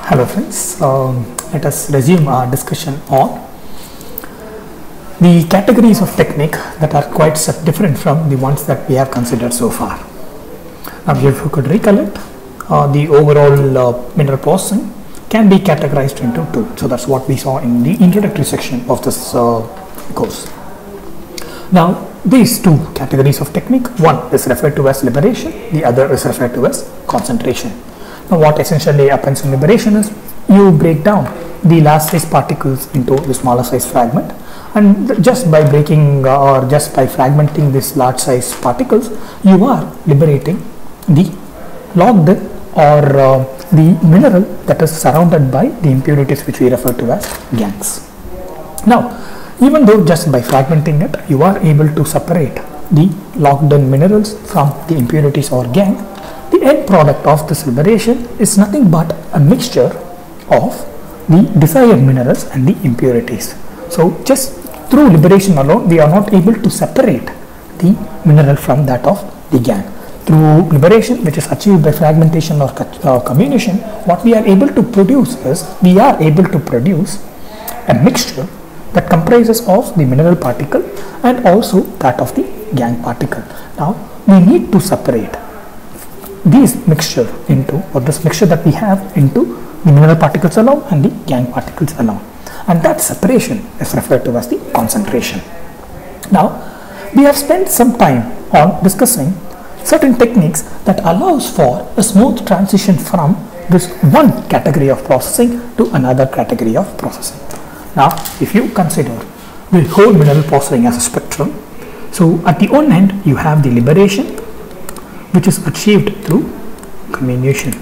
Hello friends, let us resume our discussion on the categories of technique that are quite different from the ones that we have considered so far. Now if you could recollect, the overall mineral processing can be categorized into two. So that's what we saw in the introductory section of this course. Now these two categories of technique, one is referred to as liberation, the other is referred to as concentration. Now what essentially happens in liberation is you break down the large size particles into the smaller size fragment, and just by breaking or just by fragmenting these large size particles, you are liberating the locked in or the mineral that is surrounded by the impurities, which we refer to as gangs. Now even though just by fragmenting it you are able to separate the locked in minerals from the impurities or gang, the end product of this liberation is nothing but a mixture of the desired minerals and the impurities. So just through liberation alone we are not able to separate the mineral from that of the gang. Through liberation, which is achieved by fragmentation or comminution, what we are able to produce is we are able to produce a mixture that comprises of the mineral particle and also that of the gang particle. Now we need to separate these mixture into, or this mixture that we have, into the mineral particles alone and the gang particles alone, and that separation is referred to as the concentration. Now we have spent some time on discussing certain techniques that allows for a smooth transition from this one category of processing to another category of processing. Now if you consider the whole mineral processing as a spectrum, so at the one end you have the liberation, which is achieved through comminution,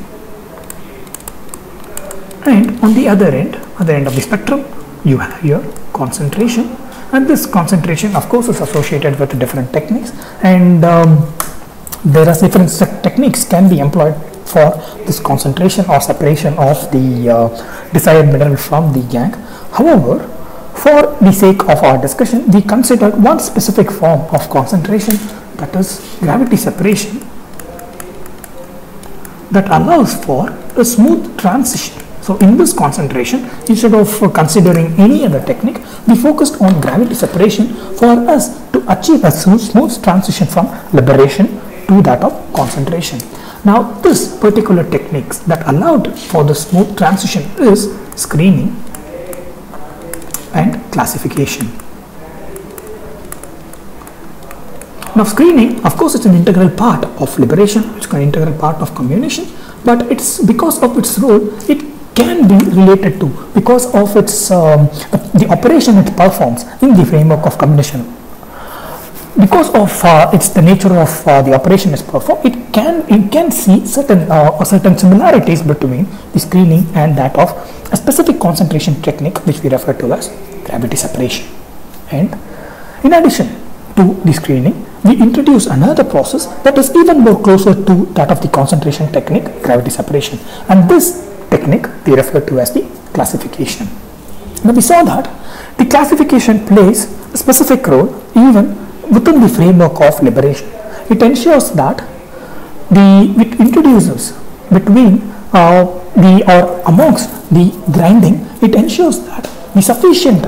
and on the other end of the spectrum you have your concentration, and this concentration of course is associated with different techniques, and there are different techniques can be employed for this concentration or separation of the desired mineral from the gang. However, for the sake of our discussion, we considered one specific form of concentration, that is gravity separation, that allows for a smooth transition. So in this concentration, instead of considering any other technique, we focused on gravity separation for us to achieve a smooth transition from liberation to that of concentration. Now this particular techniques that allowed for the smooth transition is screening and classification. Now screening, of course, it's an integral part of liberation, it's an integral part of comminution, but it's because of its role it can be related to, because of its the operation it performs in the framework of comminution. Because of it's the nature of the operation is performed, you can see certain similarities between the screening and that of a specific concentration technique, which we refer to as gravity separation. And in addition to the screening, we introduce another process that is even more closer to that of the concentration technique, gravity separation, and this technique we refer to as the classification. Now we saw that the classification plays a specific role even within the framework of liberation. It ensures that it introduces between or amongst the grinding, it ensures that the sufficient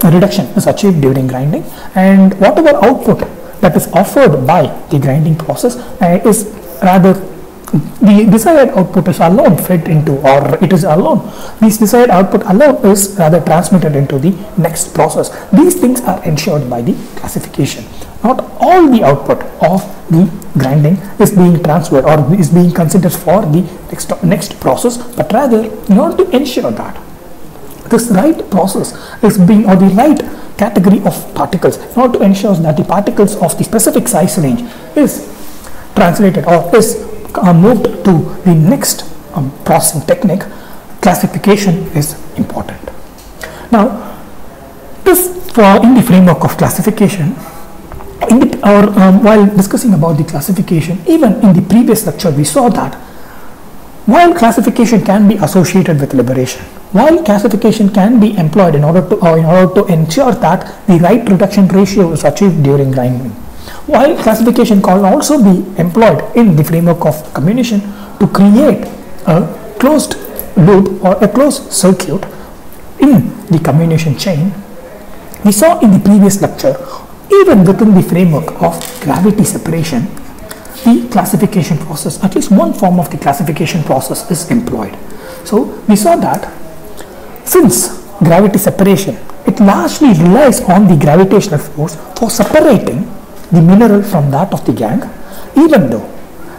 reduction is achieved during grinding, and whatever output that is offered by the grinding process is rather the desired output is alone fed into, or it is alone, this desired output alone is rather transmitted into the next process. These things are ensured by the classification. Not all the output of the grinding is being transferred or is being considered for the next process, but rather in order to ensure that this right process is being, or the right category of particles, in order to ensure that the particles of the specific size range is translated or is moved to the next processing technique, classification is important. Now this in the framework of classification, while discussing about the classification, even in the previous lecture we saw that while classification can be associated with liberation, while classification can be employed in order to ensure that the right reduction ratio is achieved during grinding, while classification can also be employed in the framework of comminution to create a closed loop or a closed circuit in the communication chain, we saw in the previous lecture, even within the framework of gravity separation, the classification process, at least one form of the classification process is employed. So we saw that since gravity separation, it largely relies on the gravitational force for separating the mineral from that of the gangue, even though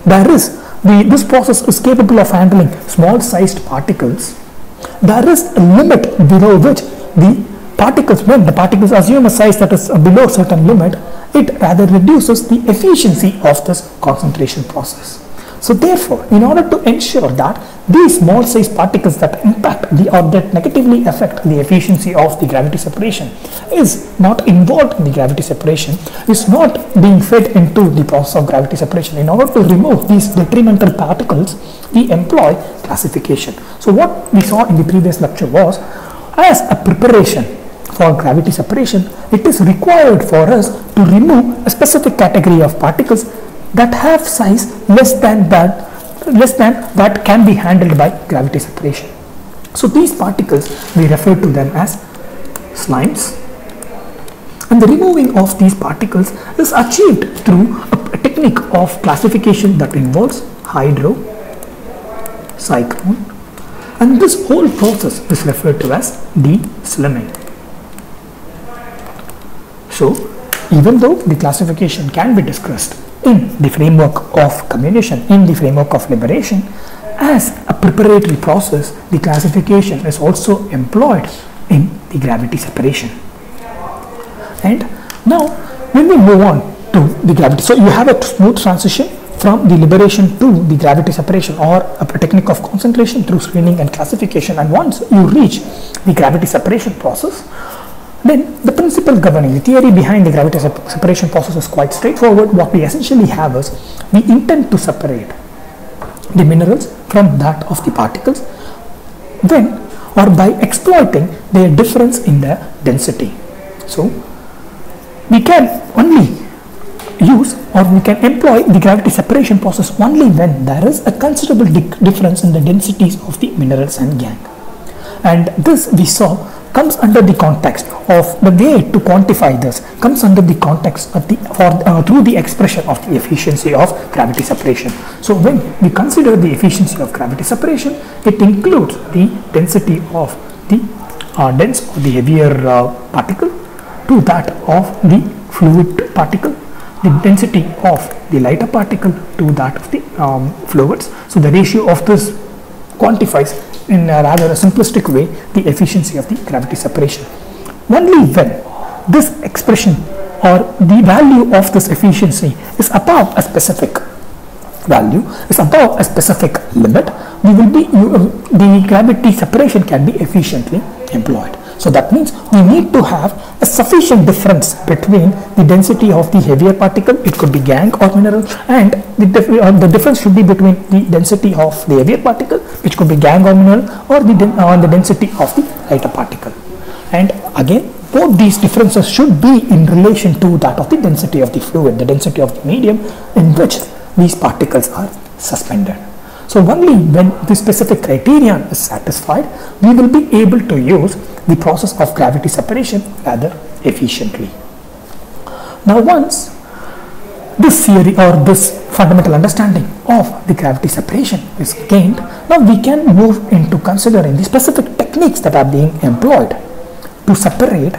this process is capable of handling small sized particles, there is a limit below which the particles, when the particles assume a size that is below a certain limit, it rather reduces the efficiency of this concentration process. So therefore, in order to ensure that these small size particles that impact or that negatively affect the efficiency of the gravity separation is not involved in the gravity separation, is not being fed into the process of gravity separation, in order to remove these detrimental particles, we employ classification. So what we saw in the previous lecture was, as a preparation for gravity separation, it is required for us to remove a specific category of particles that have size less than that can be handled by gravity separation. So these particles, we refer to them as slimes, and the removing of these particles is achieved through a technique of classification that involves hydro, cyclone, and this whole process is referred to as de-slimming. So even though the classification can be discussed in the framework of communication, in the framework of liberation, as a preparatory process, the classification is also employed in the gravity separation. And now when we move on to the gravity, so you have a smooth transition from the liberation to the gravity separation, or a technique of concentration through screening and classification, and once you reach the gravity separation process, then the principle governing, the theory behind the gravity separation process is quite straightforward. What we essentially have is, we intend to separate the minerals from that of the particles when or by exploiting their difference in their density. So we can only use, or we can employ the gravity separation process only when there is a considerable difference in the densities of the minerals and gangue. And this, we saw, comes under the context of the way to quantify this, comes under the context of through the expression of the efficiency of gravity separation. So when we consider the efficiency of gravity separation, it includes the density of the dense or the heavier particle to that of the fluid particle, the density of the lighter particle to that of the fluids. So the ratio of this quantifies in a rather simplistic way the efficiency of the gravity separation. Only when this expression or the value of this efficiency is above a specific value, is above a specific limit, the gravity separation can be efficiently employed. So that means we need to have a sufficient difference between the density of the heavier particle, it could be gangue or mineral, and the difference should be between the density of the heavier particle, which could be gangue or mineral, or the density of the lighter particle. And again, both these differences should be in relation to that of the density of the fluid, the density of the medium in which these particles are suspended. So only when the specific criterion is satisfied, we will be able to use the process of gravity separation rather efficiently. Now once this theory or this fundamental understanding of the gravity separation is gained, now we can move into considering the specific techniques that are being employed to separate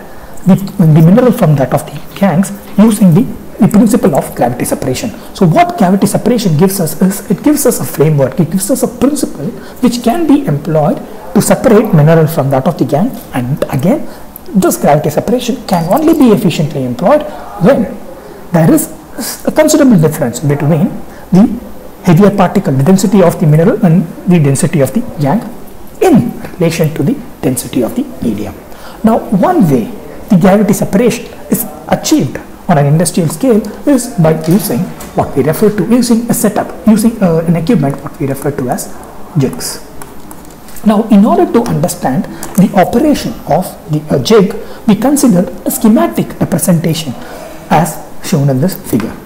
the mineral from that of the gangues using the principle of gravity separation. So what gravity separation gives us is, it gives us a framework, it gives us a principle which can be employed to separate mineral from that of the gangue. And again, this gravity separation can only be efficiently employed when there is a considerable difference between the heavier particle, the density of the mineral, and the density of the gangue in relation to the density of the medium. Now one way the gravity separation is achieved on an industrial scale is by using what we refer to, using a setup, using an equipment what we refer to as jigs. Now in order to understand the operation of the jig, we consider a schematic representation as shown in this figure.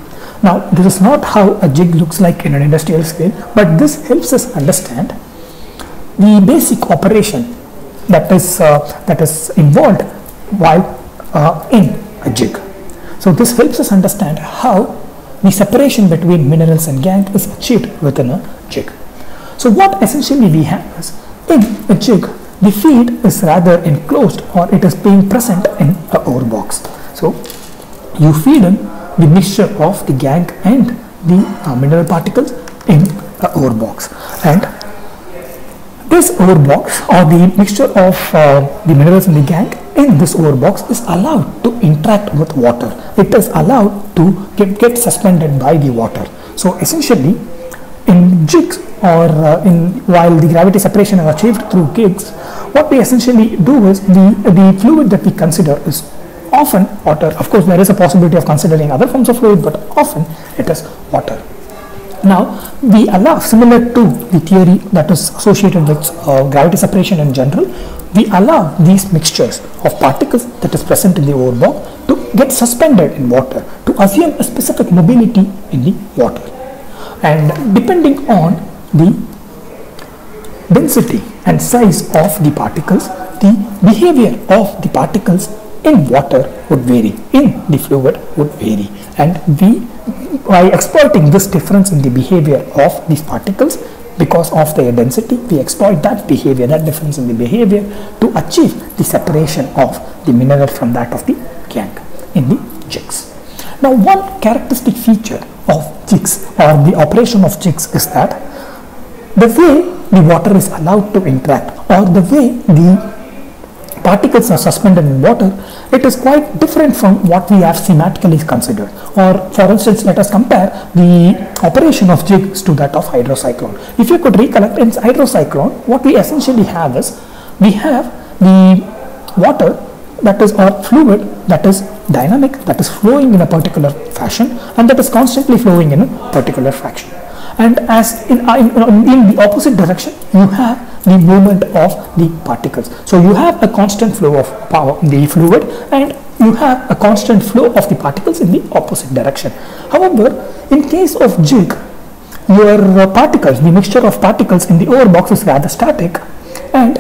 Now this is not how a jig looks like in an industrial scale, but this helps us understand the basic operation that is involved while in a jig. So this helps us understand how the separation between minerals and gangue is achieved within a jig. So what essentially we have is, in a jig, the feed is rather enclosed, or it is being present in a ore box. So you feed in the mixture of the gangue and the mineral particles in a ore box, and this ore box, or the mixture of the minerals and the gangue in this ore box, is allowed to interact with water. It is allowed to get suspended by the water. So essentially, in jigs, or while the gravity separation is achieved through gigs, what we essentially do is the fluid that we consider is often water. Of course, there is a possibility of considering other forms of fluid, but often it is water. Now, we allow, similar to the theory that is associated with gravity separation in general, we allow these mixtures of particles that is present in the ore box to get suspended in water, to assume a specific mobility in the water. And depending on the density and size of the particles, the behavior of the particles in water would vary, in the fluid would vary. And we, by exploiting this difference in the behavior of these particles because of their density, we exploit that behavior, that difference in the behavior, to achieve the separation of the mineral from that of the gangue in the jigs. Now, one characteristic feature of jigs, or the operation of jigs, is that the way the water is allowed to interact, or the way the particles are suspended in water, it is quite different from what we have schematically considered. Or for instance, let us compare the operation of jigs to that of hydrocyclone. If you could recollect, in hydrocyclone, what we essentially have is, we have the water that is, or fluid that is dynamic, that is flowing in a particular fashion, and that is constantly flowing in a particular fashion. And as in the opposite direction, you have the movement of the particles. So you have a constant flow of power in the fluid, and you have a constant flow of the particles in the opposite direction. However, in case of jig, your particles, the mixture of particles in the ore box is rather static, and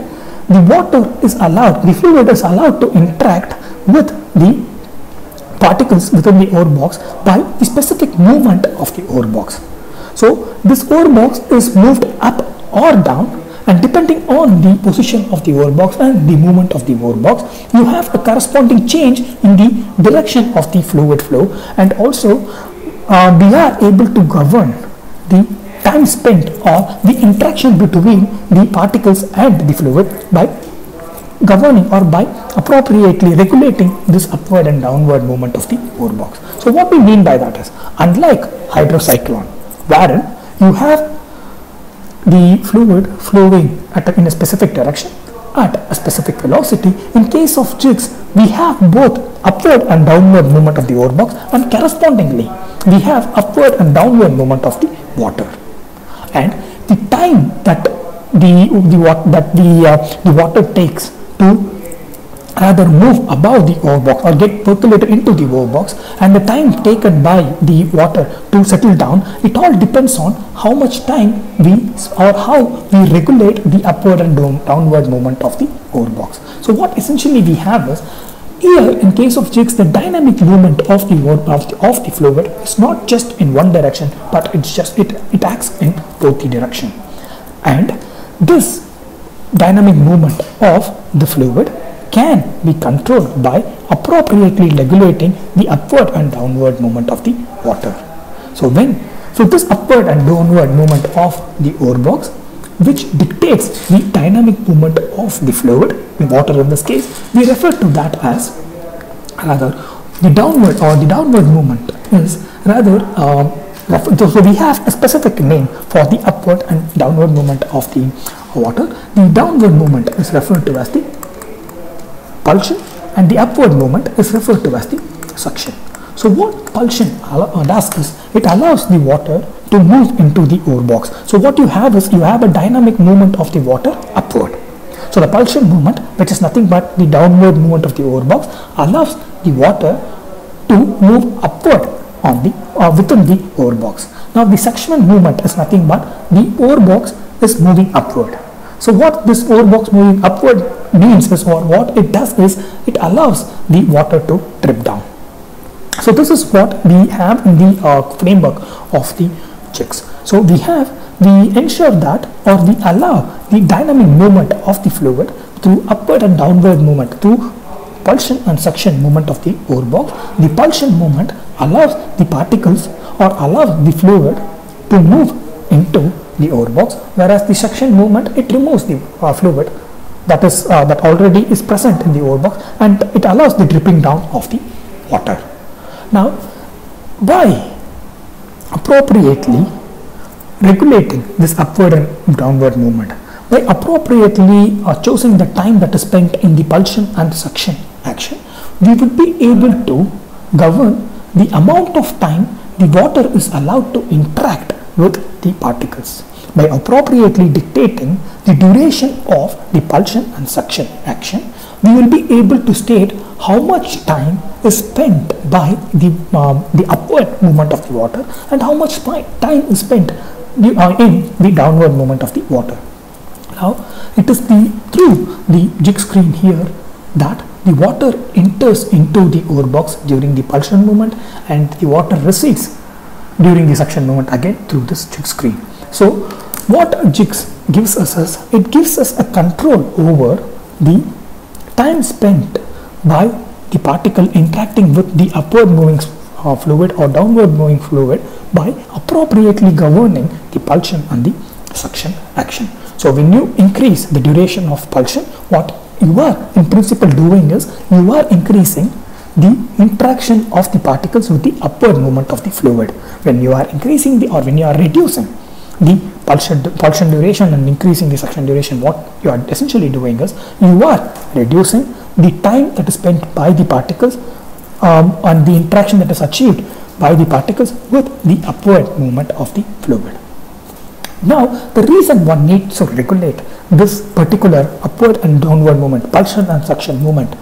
the water is allowed, the fluid is allowed to interact with the particles within the ore box by the specific movement of the ore box. So this ore box is moved up or down, and depending on the position of the ore box and the movement of the ore box, you have a corresponding change in the direction of the fluid flow, and also we are able to govern the time spent, or the interaction between the particles and the fluid, by governing or by appropriately regulating this upward and downward movement of the ore box. So what we mean by that is, unlike hydrocyclone, wherein you have the fluid flowing in a specific direction at a specific velocity, in case of jigs, we have both upward and downward movement of the ore box, and correspondingly we have upward and downward movement of the water. And the time that the water takes to rather move above the ore box, or get percolated into the ore box, and the time taken by the water to settle down, it all depends on how much time how we regulate the upward and downward movement of the ore box. So what essentially we have is, here in case of jigs, the dynamic movement of the fluid is not just in one direction, but it acts in both the direction. And this dynamic movement of the fluid can be controlled by appropriately regulating the upward and downward movement of the water. So this upward and downward movement of the ore box, which dictates the dynamic movement of the fluid, the water in this case, we refer to that as, rather, the downward movement is rather, so we have a specific name for the upward and downward movement of the water. The downward movement is referred to as the pulsion, and the upward movement is referred to as the suction. So what pulsion does is, it allows the water to move into the ore box. So what you have is, you have a dynamic movement of the water upward. So the pulsion movement, which is nothing but the downward movement of the ore box, allows the water to move upward on the within the ore box. Now the suction movement is nothing but the ore box is moving upward. So what this overbox moving upward means is, or what it does is, it allows the water to drip down. So this is what we have in the framework of the jigs. So we ensure that, or we allow the dynamic movement of the fluid through upward and downward movement through pulsion and suction movement of the overbox. The pulsion movement allows the particles, or allows the fluid to move into the overbox, whereas the suction movement, it removes the fluid that already is present in the overbox, and it allows the dripping down of the water. Now, by appropriately regulating this upward and downward movement, by appropriately choosing the time that is spent in the pulsion and suction action, we would be able to govern the amount of time the water is allowed to interact with the particles. By appropriately dictating the duration of the pulsion and suction action, we will be able to state how much time is spent by the upward movement of the water and how much time is spent in the downward movement of the water. Now, it is through the jig screen here that the water enters into the overbox during the pulsion movement, and the water recedes during the suction movement again through this jig screen. So what jigs gives us is, it gives us a control over the time spent by the particle interacting with the upward moving fluid or downward moving fluid by appropriately governing the pulsion and the suction action. So when you increase the duration of pulsion, what you are in principle doing is, you are increasing the interaction of the particles with the upward movement of the fluid. When you are increasing when you are reducing the pulsion duration and increasing the suction duration, what you are essentially doing is, you are reducing the time that is spent by the particles and the interaction that is achieved by the particles with the upward movement of the fluid. Now, the reason one needs to regulate this particular upward and downward movement, pulsion and suction movement,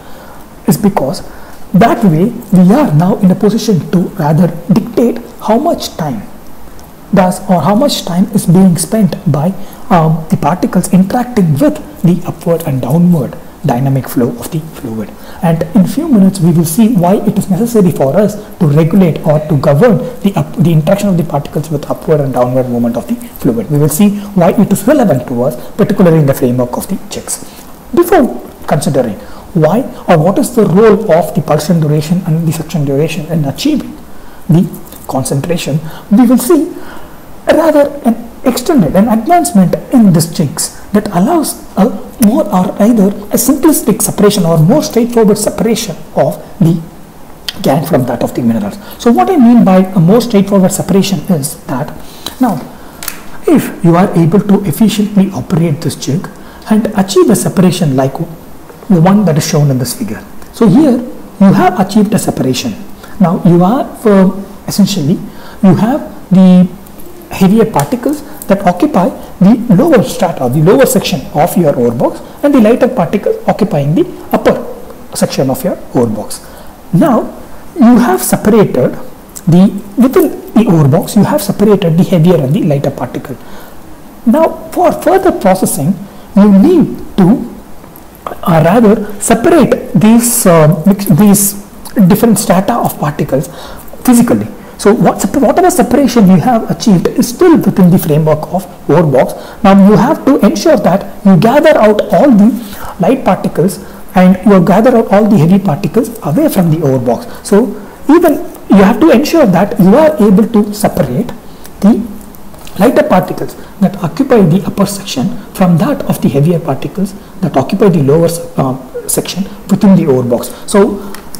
is because that way we are now in a position to rather dictate how much time how much time is being spent by the particles interacting with the upward and downward dynamic flow of the fluid. And in few minutes we will see why it is necessary for us to regulate or to govern the interaction of the particles with upward and downward movement of the fluid. We will see why it is relevant to us, particularly in the framework of the jigs. Before considering why or what is the role of the pulsion duration and the suction duration in achieving the concentration, we will see rather an advancement in this jigs that allows a more or either a simplistic separation or more straightforward separation of the gangue from that of the minerals. So what I mean by a more straightforward separation is that, now if you are able to efficiently operate this jig and achieve a separation like the one that is shown in this figure. So here you have achieved a separation. Now you are essentially you have the heavier particles that occupy the lower strata, the lower section of your overbox, and the lighter particles occupying the upper section of your overbox. Now you have separated within the overbox, you have separated the heavier and the lighter particle. Now for further processing, you need to rather separate these different strata of particles physically. So whatever separation you have achieved is still within the framework of overbox. Now you have to ensure that you gather out all the light particles and you gather out all the heavy particles away from the overbox. So even you have to ensure that you are able to separate the lighter particles that occupy the upper section from that of the heavier particles that occupy the lower section within the overbox. So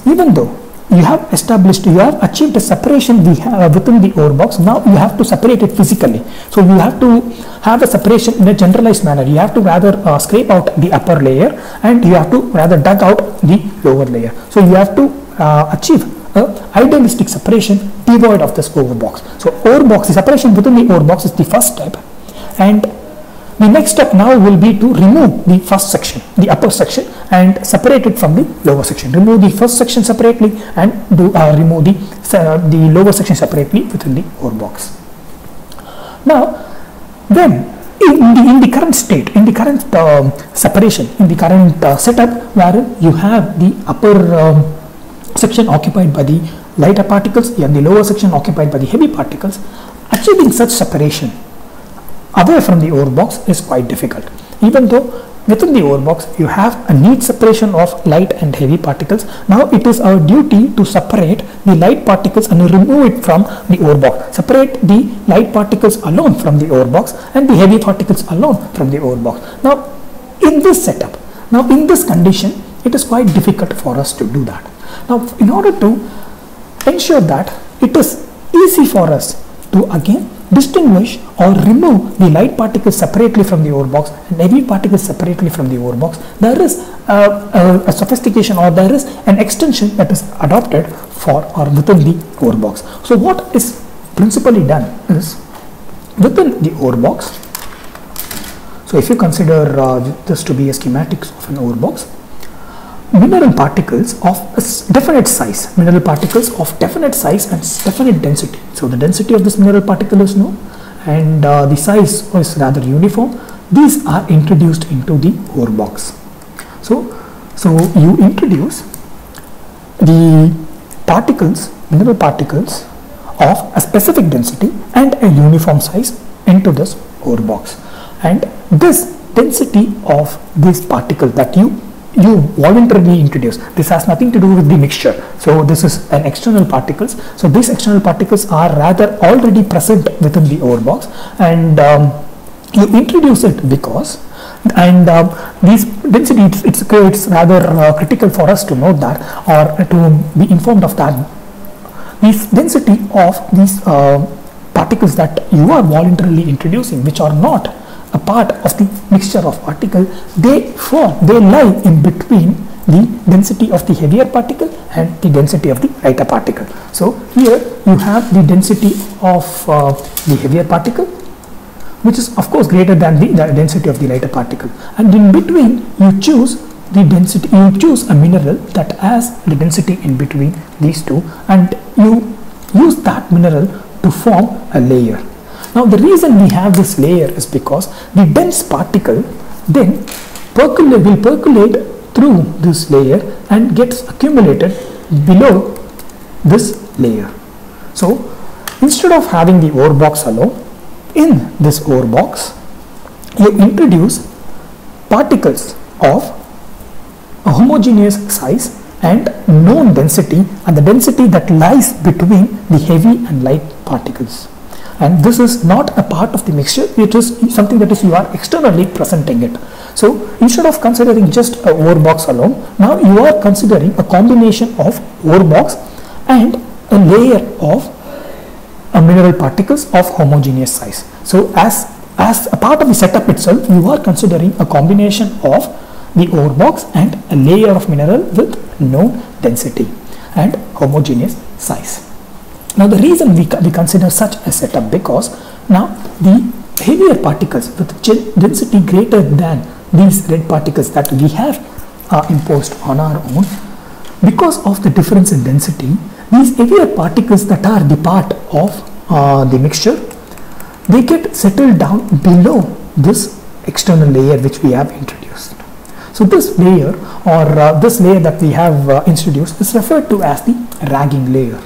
even though you have achieved a separation within the overbox, now you have to separate it physically. So you have to have a separation in a generalized manner. You have to rather scrape out the upper layer and you have to rather dug out the lower layer. So you have to achieve idealistic separation devoid of this overbox. So overbox, the separation within the overbox is the first step, and the next step now will be to remove the first section, the upper section, and separate it from the lower section. Remove the first section separately and remove the lower section separately within the overbox. Now, then in the current state, in the current separation, in the current setup, where you have the upper section occupied by the lighter particles and the lower section occupied by the heavy particles, achieving such separation away from the ore box is quite difficult. Even though within the ore box you have a neat separation of light and heavy particles, now it is our duty to separate the light particles and remove it from the ore box. Separate the light particles alone from the ore box and the heavy particles alone from the ore box. Now in this setup, now in this condition, it is quite difficult for us to do that. Now in order to ensure that it is easy for us to again distinguish or remove the light particles separately from the ore box and heavy particles separately from the ore box, there is a sophistication, or there is an extension that is adopted for or within the ore box. So what is principally done is, within the ore box, so if you consider this to be a schematics of an ore box, mineral particles of a definite size, mineral particles of definite size and definite density. So the density of this mineral particle is known, and the size is rather uniform. These are introduced into the ore box. So you introduce the particles, mineral particles of a specific density and a uniform size into this ore box, and this density of these particles that you voluntarily introduce, this has nothing to do with the mixture. So this is an external particles. So these external particles are rather already present within the ore box, and you introduce it because, and these density, it's rather critical for us to note that, or to be informed of that. This density of these particles that you are voluntarily introducing, which are not a part of the mixture of particles, they lie in between the density of the heavier particle and the density of the lighter particle. So here you have the density of the heavier particle, which is of course greater than the density of the lighter particle, and in between you choose the density, you choose a mineral that has the density in between these two, and you use that mineral to form a layer. Now the reason we have this layer is because the dense particle then will percolate through this layer and gets accumulated below this layer. So instead of having the ore box alone, in this ore box you introduce particles of a homogeneous size and known density, and the density that lies between the heavy and light particles. And this is not a part of the mixture, it is something that is you are externally presenting it. So instead of considering just a ore box alone, now you are considering a combination of ore box and a layer of mineral particles of homogeneous size. So as a part of the setup itself, you are considering a combination of the ore box and a layer of mineral with known density and homogeneous size. Now the reason we consider such a setup, because now the heavier particles with density greater than these red particles that we have imposed on our own, because of the difference in density, these heavier particles that are the part of the mixture, they get settled down below this external layer which we have introduced. So this layer, or this layer that we have introduced, is referred to as the ragging layer.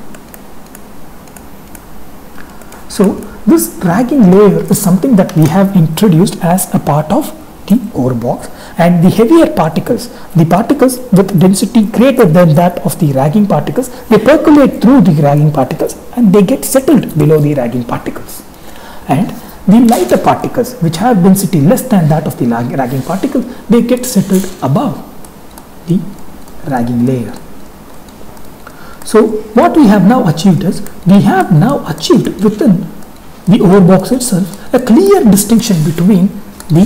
So this ragging layer is something that we have introduced as a part of the ore box, and the heavier particles, the particles with density greater than that of the ragging particles, they percolate through the ragging particles and they get settled below the ragging particles. And the lighter particles, which have density less than that of the ragging particles, they get settled above the ragging layer. So what we have now achieved is, we have now achieved within the ore box itself a clear distinction between the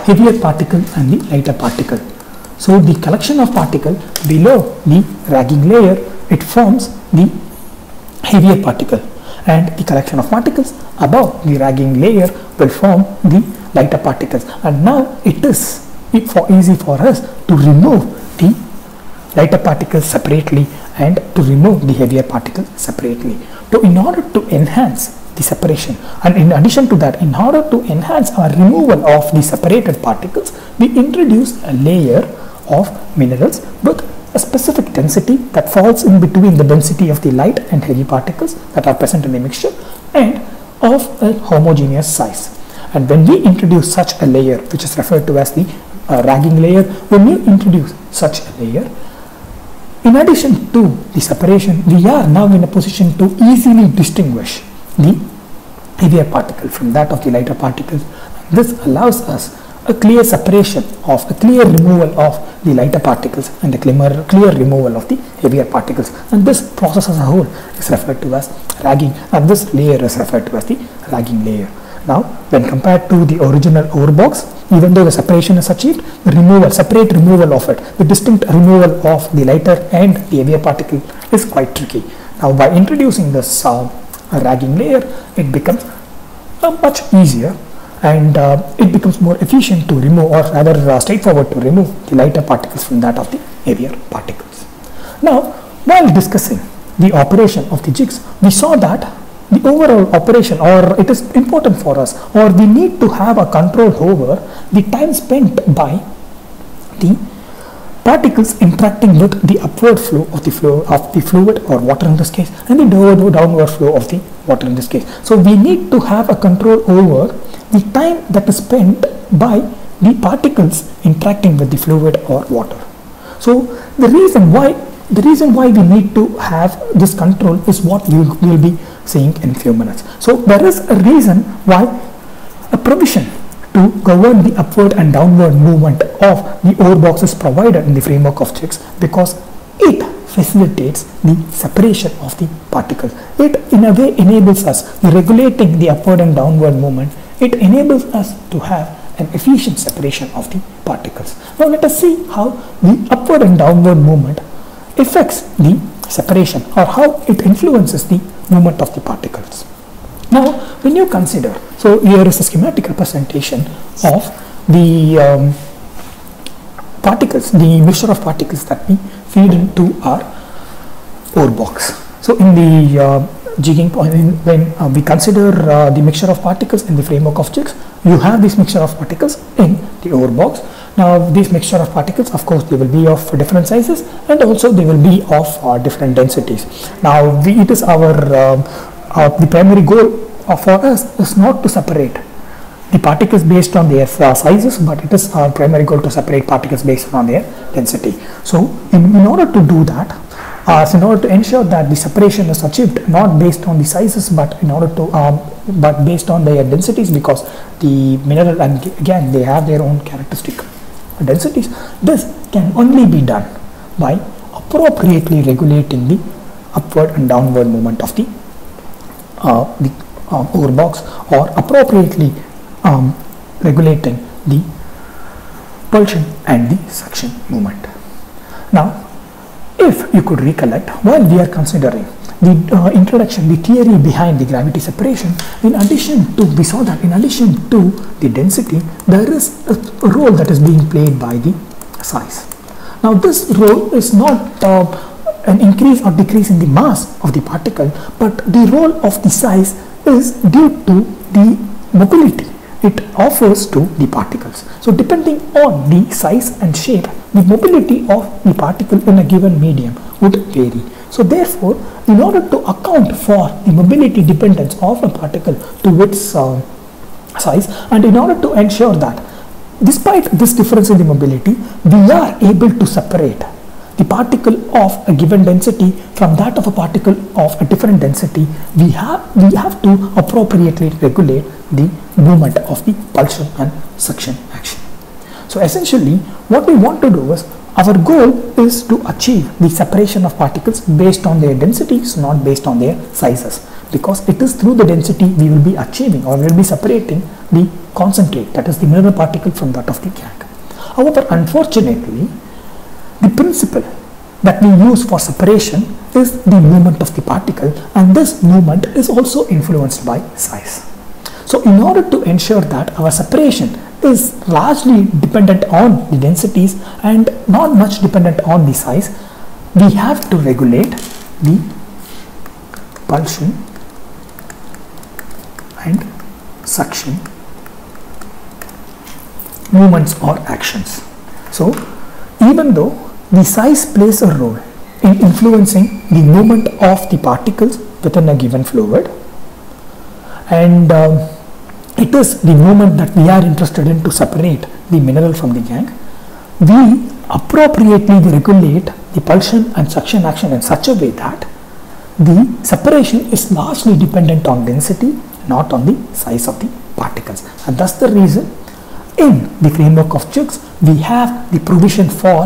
heavier particle and the lighter particle. So the collection of particle below the ragging layer, it forms the heavier particle, and the collection of particles above the ragging layer will form the lighter particles. And now it is easy for us to remove the lighter particles separately and to remove the heavier particles separately. So in order to enhance the separation. And in addition to that, in order to enhance our removal of the separated particles, we introduce a layer of minerals with a specific density that falls in between the density of the light and heavy particles that are present in the mixture and of a homogeneous size. And when we introduce such a layer, which is referred to as the ragging layer, when you introduce such a layer, in addition to the separation, we are now in a position to easily distinguish the heavier particle from that of the lighter particles. This allows us a clear separation of, a clear removal of the lighter particles and a clear removal of the heavier particles. And this process as a whole is referred to as ragging, and this layer is referred to as the ragging layer. Now, when compared to the original ore box, even though the separation is achieved, the separate removal of it, the distinct removal of the lighter and the heavier particle is quite tricky. Now, by introducing this ragging layer, it becomes much easier, and it becomes more efficient to remove, or rather straightforward to remove the lighter particles from that of the heavier particles. Now, while discussing the operation of the jigs, we saw that the overall operation, or it is important for us, or we need to have a control over the time spent by the particles interacting with the upward flow of the fluid or water in this case, and the downward flow of the water in this case. So we need to have a control over the time that is spent by the particles interacting with the fluid or water. So the reason why we need to have this control is what we will be seeing in a few minutes. So there is a reason why a provision to govern the upward and downward movement of the ore box is provided in the framework of jigs, because it facilitates the separation of the particles. It in a way enables us, regulating the upward and downward movement, it enables us to have an efficient separation of the particles. Now let us see how the upward and downward movement affects the separation, or how it influences the movement of the particles. Now, when you consider, so here is a schematic representation of the particles, the mixture of particles that we feed into our ore box. So in the jigging point, when we consider the mixture of particles in the framework of jigs, you have this mixture of particles in the ore box. Now, this mixture of particles, of course, they will be of different sizes, and also they will be of different densities. Now, it is our the primary goal for us is not to separate the particles based on their sizes, but it is our primary goal to separate particles based on their density. So, in order to do that, in order to ensure that the separation is achieved not based on the sizes, but in order to but based on their densities, because the mineral, and again they have their own characteristic densities, this can only be done by appropriately regulating the upward and downward movement of the ore box, or appropriately regulating the pulsion and the suction movement. Now, if you could recollect, while we are considering the introduction, the theory behind the gravity separation, in addition to, we saw that in addition to the density, there is a role that is being played by the size. Now, this role is not an increase or decrease in the mass of the particle, but the role of the size is due to the mobility it offers to the particles. So, depending on the size and shape, the mobility of the particle in a given medium would vary. So, therefore, in order to account for the mobility dependence of a particle to its size, and in order to ensure that despite this difference in the mobility, we are able to separate the particle of a given density from that of a particle of a different density, we have to appropriately regulate the movement of the pulsion and suction action. So essentially, what we want to do is, our goal is to achieve the separation of particles based on their densities, not based on their sizes, because it is through the density we will be achieving, or we will be separating the concentrate, that is the mineral particle, from that of the gangue. However, unfortunately, the principle that we use for separation is the movement of the particle, and this movement is also influenced by size. So in order to ensure that our separation is largely dependent on the densities and not much dependent on the size, we have to regulate the pulsion and suction movements or actions. So even though the size plays a role in influencing the movement of the particles within a given fluid, and it is the movement that we are interested in to separate the mineral from the gangue, we appropriately regulate the pulsion and suction action in such a way that the separation is largely dependent on density, not on the size of the particles. And that's the reason in the framework of Gibbs we have the provision for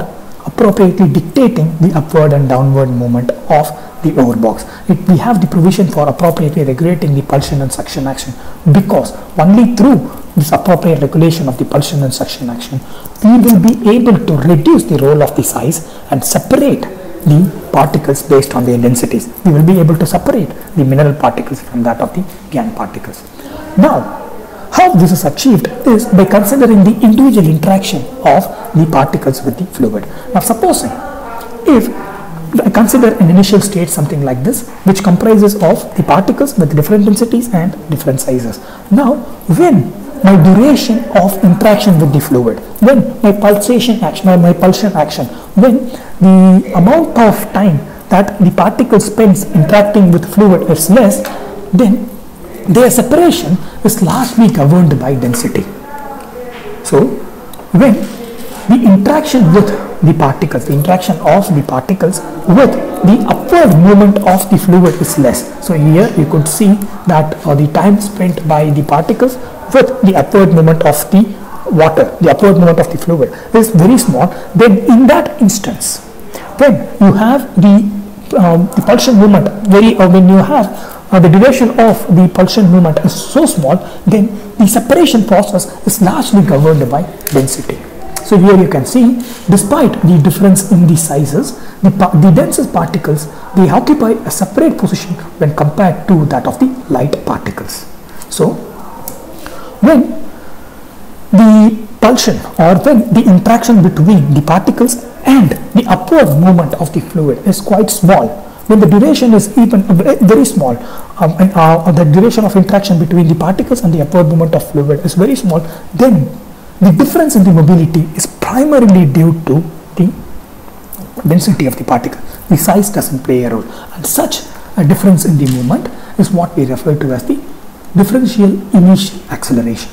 appropriately dictating the upward and downward movement of the overbox. We have the provision for appropriately regulating the pulsion and suction action, because only through this appropriate regulation of the pulsion and suction action we will be able to reduce the role of the size and separate the particles based on their densities. We will be able to separate the mineral particles from that of the gangue particles. Now, how this is achieved is by considering the individual interaction of the particles with the fluid. Now, supposing if I consider an initial state something like this, which comprises of the particles with different densities and different sizes. Now, when my duration of interaction with the fluid, when my pulsation action or my pulsion action, when the amount of time that the particle spends interacting with fluid is less, then their separation is largely governed by density. So, when the interaction with the particles, the interaction of the particles with the upward movement of the fluid is less. So, here you could see that the time spent by the particles with the upward movement of the water, the upward movement of the fluid is very small. Then in that instance, when you have the pulsion movement when you have the duration of the pulsion movement is so small, then the separation process is largely governed by density. So here you can see, despite the difference in the sizes, the densest particles, they occupy a separate position when compared to that of the light particles. So when the pulsion or when the interaction between the particles and the upward movement of the fluid is quite small, when the duration is even very small, the duration of interaction between the particles and the upward movement of fluid is very small, then the difference in the mobility is primarily due to the density of the particle. The size doesn't play a role, and such a difference in the movement is what we refer to as the differential initial acceleration.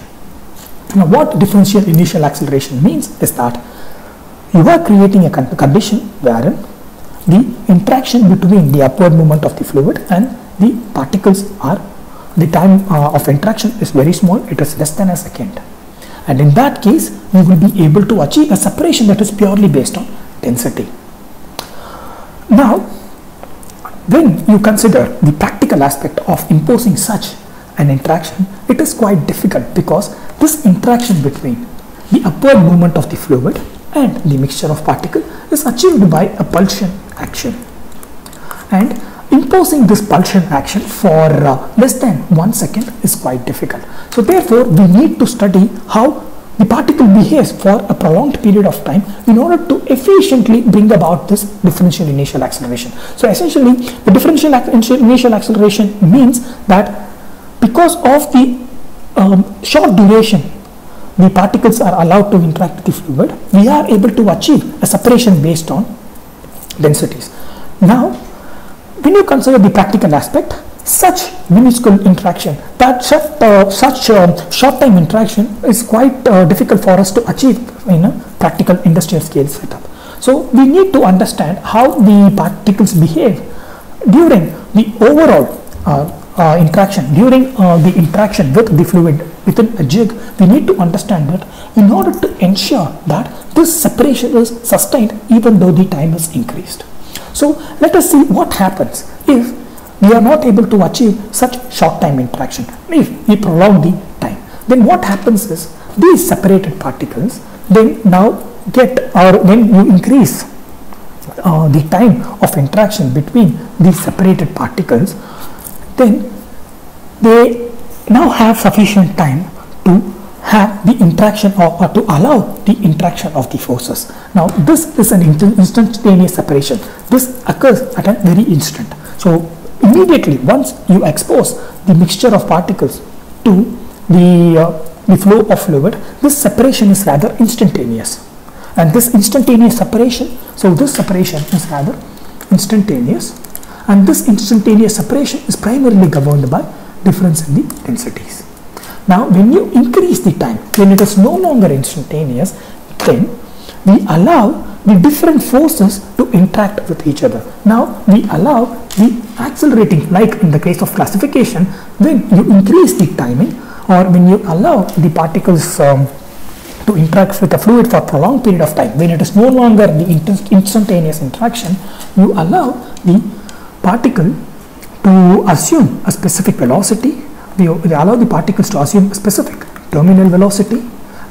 Now, what differential initial acceleration means is that you are creating a condition wherein the interaction between the upward movement of the fluid and the particles are, the time of interaction is very small, it is less than a second. And in that case, we will be able to achieve a separation that is purely based on density. Now, when you consider the practical aspect of imposing such an interaction, it is quite difficult, because this interaction between the upward movement of the fluid and the mixture of particle is achieved by a pulsion action, and imposing this pulsion action for less than 1 second is quite difficult. So therefore, we need to study how the particle behaves for a prolonged period of time in order to efficiently bring about this differential initial acceleration. So essentially, the differential initial acceleration means that because of the short duration the particles are allowed to interact with the fluid, we are able to achieve a separation based on densities. Now, when you consider the practical aspect, such minuscule interaction, that such short time interaction is quite difficult for us to achieve in a practical industrial scale setup. So we need to understand how the particles behave during the overall interaction, during the interaction with the fluid within a jig. We need to understand that in order to ensure that this separation is sustained even though the time is increased. So let us see what happens if we are not able to achieve such short time interaction. If we prolong the time, then what happens is these separated particles then now get, or when you increase the time of interaction between these separated particles, then they now have sufficient time to have the interaction or to allow the interaction of the forces. Now this is an instantaneous separation. This occurs at a very instant. So immediately once you expose the mixture of particles to the flow of fluid, this separation is rather instantaneous. And this instantaneous separation, so this separation is rather instantaneous, and this instantaneous separation is primarily governed by difference in the densities. Now when you increase the time, when it is no longer instantaneous, then we allow the different forces to interact with each other. Now we allow the accelerating, like in the case of classification, when you increase the timing, or when you allow the particles to interact with the fluid for a prolonged period of time, when it is no longer the instantaneous interaction, you allow the particle to assume a specific velocity. We allow the particles to assume a specific terminal velocity,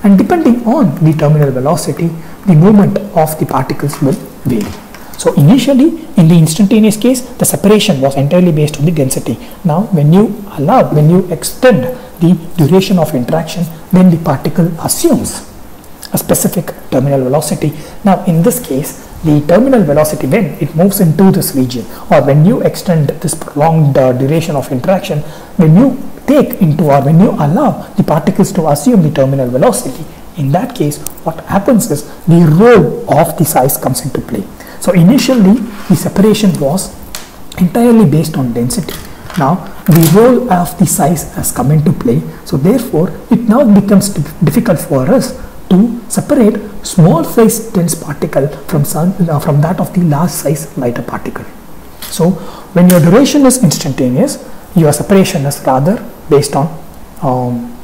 and depending on the terminal velocity, the movement of the particles will vary. So initially in the instantaneous case, the separation was entirely based on the density. Now when you extend the duration of interaction, then the particle assumes a specific terminal velocity. Now in this case, the terminal velocity, when it moves into this region, or when you extend this prolonged duration of interaction, when you take into, or when you allow the particles to assume the terminal velocity, in that case what happens is the role of the size comes into play. So initially the separation was entirely based on density. Now the role of the size has come into play, so therefore it now becomes difficult for us to separate small size dense particle from that of the large size lighter particle. So when your duration is instantaneous, your separation is rather based on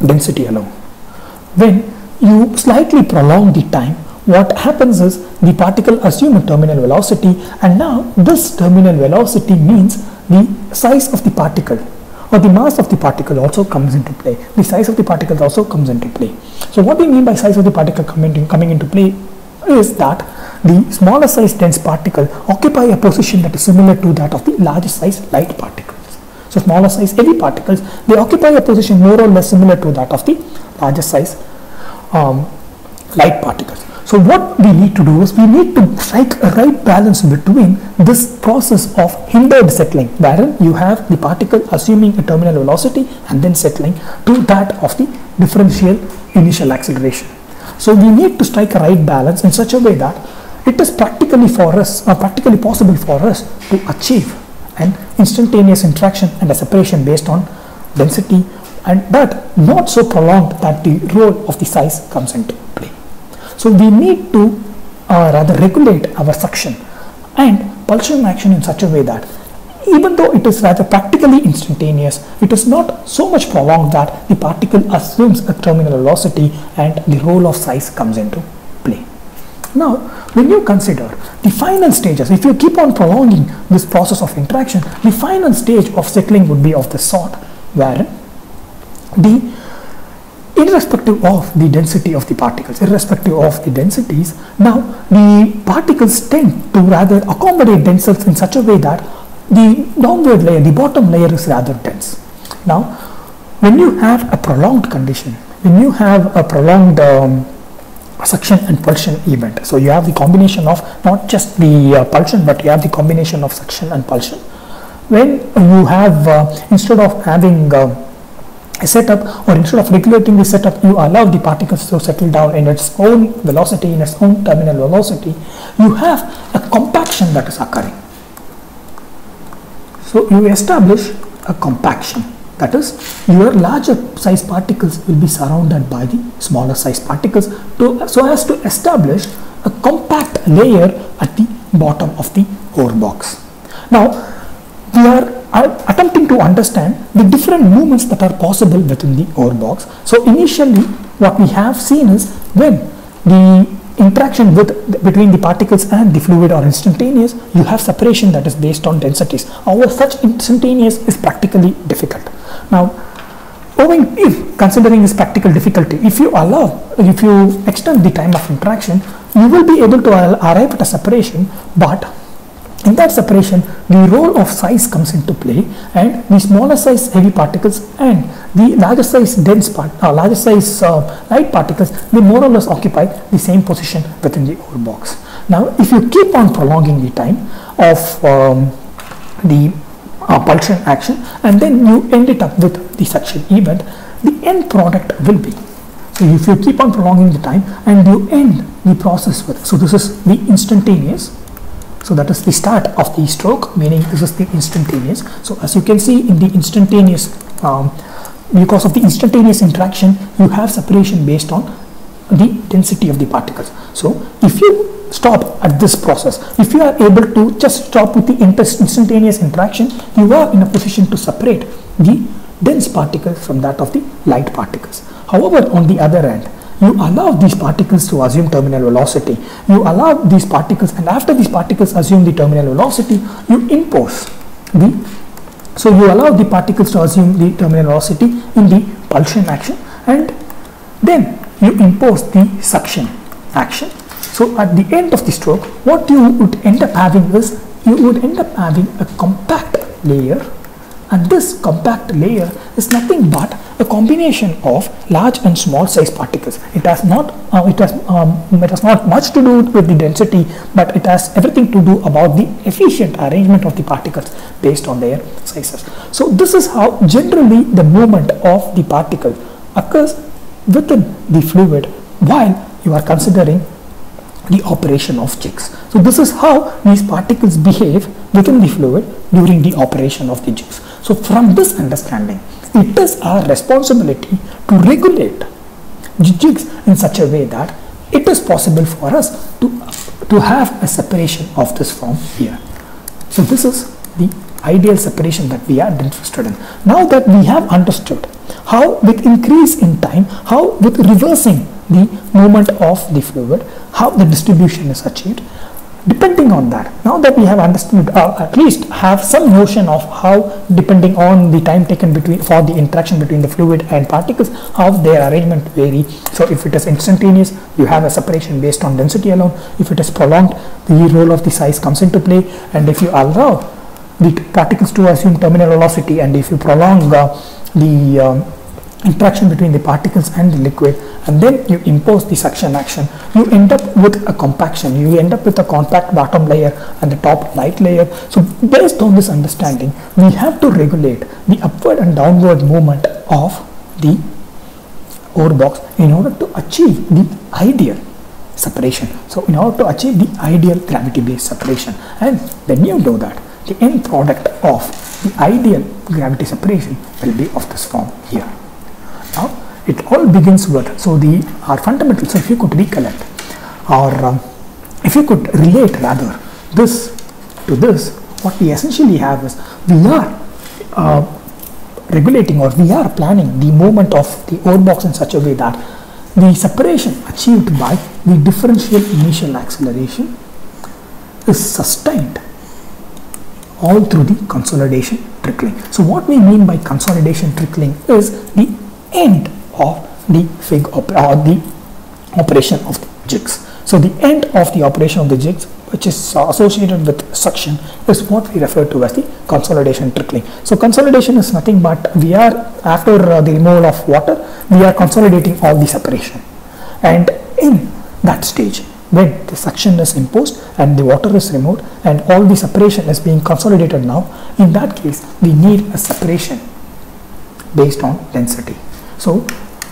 density alone. When you slightly prolong the time, what happens is the particle assume a terminal velocity, and now this terminal velocity means the size of the particle, or the mass of the particle also comes into play. The size of the particle also comes into play. So what we mean by size of the particle coming into play is that the smaller size dense particle occupy a position that is similar to that of the larger size light particles. So smaller size heavy particles, they occupy a position more or less similar to that of the larger size light particles. So what we need to do is we need to strike a right balance between this process of hindered settling, wherein you have the particle assuming a terminal velocity and then settling, to that of the differential initial acceleration. So we need to strike a right balance in such a way that it is practically possible for us to achieve an instantaneous interaction and a separation based on density, and but not so prolonged that the role of the size comes into play. So we need to rather regulate our suction and pulsion action in such a way that even though it is rather practically instantaneous, it is not so much prolonged that the particle assumes a terminal velocity and the role of size comes into play. Now when you consider the final stages, if you keep on prolonging this process of interaction, the final stage of settling would be of the sort where irrespective of the density of the particles, irrespective of the densities, now the particles tend to rather accommodate themselves in such a way that the downward layer, the bottom layer, is rather dense. Now when you have a prolonged condition, when you have a prolonged suction and pulsion event, so you have the combination of not just the pulsion, but you have the combination of suction and pulsion. When you have instead of having a setup, or instead of regulating the setup, you allow the particles to settle down in its own velocity, in its own terminal velocity, you have a compaction that is occurring. So you establish a compaction, that is, your larger size particles will be surrounded by the smaller size particles so as to establish a compact layer at the bottom of the ore box. Now we are attempting to understand the different movements that are possible within the ore box. So initially what we have seen is when the interaction between the particles and the fluid are instantaneous, you have separation that is based on densities. However, such instantaneous is practically difficult. Now if considering this practical difficulty, if you extend the time of interaction, you will be able to arrive at a separation, but in that separation the role of size comes into play, and the smaller size heavy particles and the larger size larger size light particles, they more or less occupy the same position within the ore box. Now if you keep on prolonging the time of the pulsion action, and then you end it up with the suction event, the end product will be. So if you keep on prolonging the time and you end the process with, so this is the instantaneous, so that is the start of the stroke, meaning this is the instantaneous. So as you can see in the instantaneous, because of the instantaneous interaction, you have separation based on the density of the particles. So if you stop at this process, if you are able to just stop with the instantaneous interaction, you are in a position to separate the dense particles from that of the light particles. However, on the other end, you allow these particles to assume terminal velocity. You allow these particles, and after these particles assume the terminal velocity, you impose the, so you allow the particles to assume the terminal velocity in the pulsion action, and then you impose the suction action. So at the end of the stroke, what you would end up having is, you would end up having a compact layer, and this compact layer is nothing but a combination of large and small size particles. It has not much to do with the density, but it has everything to do about the efficient arrangement of the particles based on their sizes. So this is how generally the movement of the particle occurs within the fluid while you are considering the operation of jigs. So this is how these particles behave within the fluid during the operation of the jigs. So from this understanding, it is our responsibility to regulate the jigs in such a way that it is possible for us to have a separation of this form here. So this is the ideal separation that we are interested in. Now that we have understood how with increase in time, how with reversing the movement of the fluid, how the distribution is achieved, depending on that, now that we have understood, at least have some notion of how, depending on the time taken for the interaction between the fluid and particles, how their arrangement vary. So if it is instantaneous, you have a separation based on density alone. If it is prolonged, the role of the size comes into play, and if you allow the particles to assume terminal velocity, and if you prolong the interaction between the particles and the liquid, and then you impose the suction action, you end up with a compaction. You end up with a compact bottom layer and the top light layer. So based on this understanding, we have to regulate the upward and downward movement of the ore box in order to achieve the ideal separation. So in order to achieve the ideal gravity based separation, and when you do that, the end product of the ideal gravity separation will be of this form here. Now it all begins with, so our fundamentals, so if you could recollect, or if you could relate rather this to this, what we essentially have is, we are regulating, or we are planning the movement of the ore box in such a way that the separation achieved by the differential initial acceleration is sustained all through the consolidation trickling. So what we mean by consolidation trickling is the end of the fig or the operation of the jigs. So the end of the operation of the jigs, which is associated with suction, is what we refer to as the consolidation trickling. So consolidation is nothing but, we are, after the removal of water, we are consolidating all the separation, and in that stage, when the suction is imposed and the water is removed and all the separation is being consolidated now, in that case we need a separation based on density. So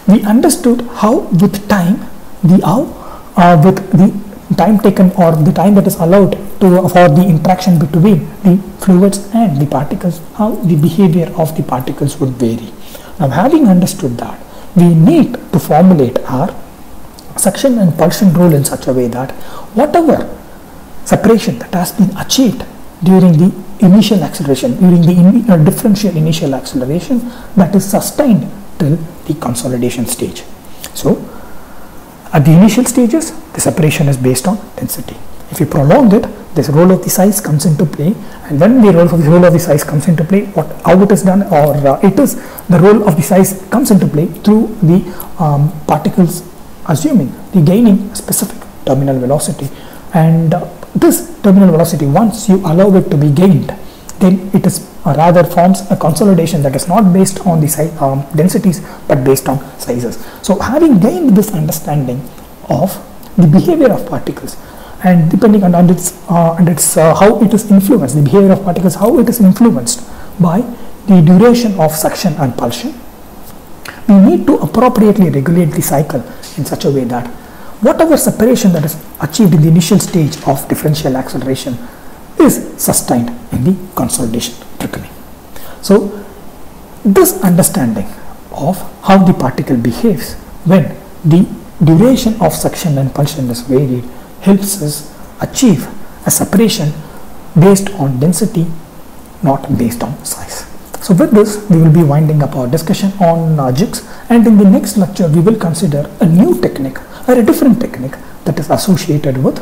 we understood how with time, with the time taken, or the time that is allowed for the interaction between the fluids and the particles, how the behavior of the particles would vary. Now having understood that, we need to formulate our suction and pulsion rule in such a way that whatever separation that has been achieved during the initial acceleration, during the differential initial acceleration, that is sustained till the consolidation stage. So at the initial stages, the separation is based on density. If you prolong it, this role of the size comes into play, and when the role of the size comes into play, how it is done, or it is the role of the size comes into play through the particles assuming the gaining specific terminal velocity, and this terminal velocity, once you allow it to be gained, then it is rather forms a consolidation that is not based on the size, densities, but based on sizes. So having gained this understanding of the behavior of particles, and depending on its how it is influenced, the behavior of particles, how it is influenced by the duration of suction and pulsion. We need to appropriately regulate the cycle in such a way that whatever separation that is achieved in the initial stage of differential acceleration is sustained in the consolidation trickling. So this understanding of how the particle behaves when the duration of suction and pulsion is varied helps us achieve a separation based on density, not based on size. So with this, we will be winding up our discussion on jigs, and in the next lecture we will consider a new technique or a different technique that is associated with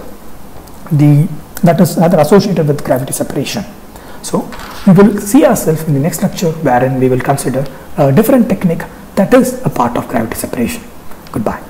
gravity separation. So we will see ourselves in the next lecture, wherein we will consider a different technique that is a part of gravity separation. Goodbye.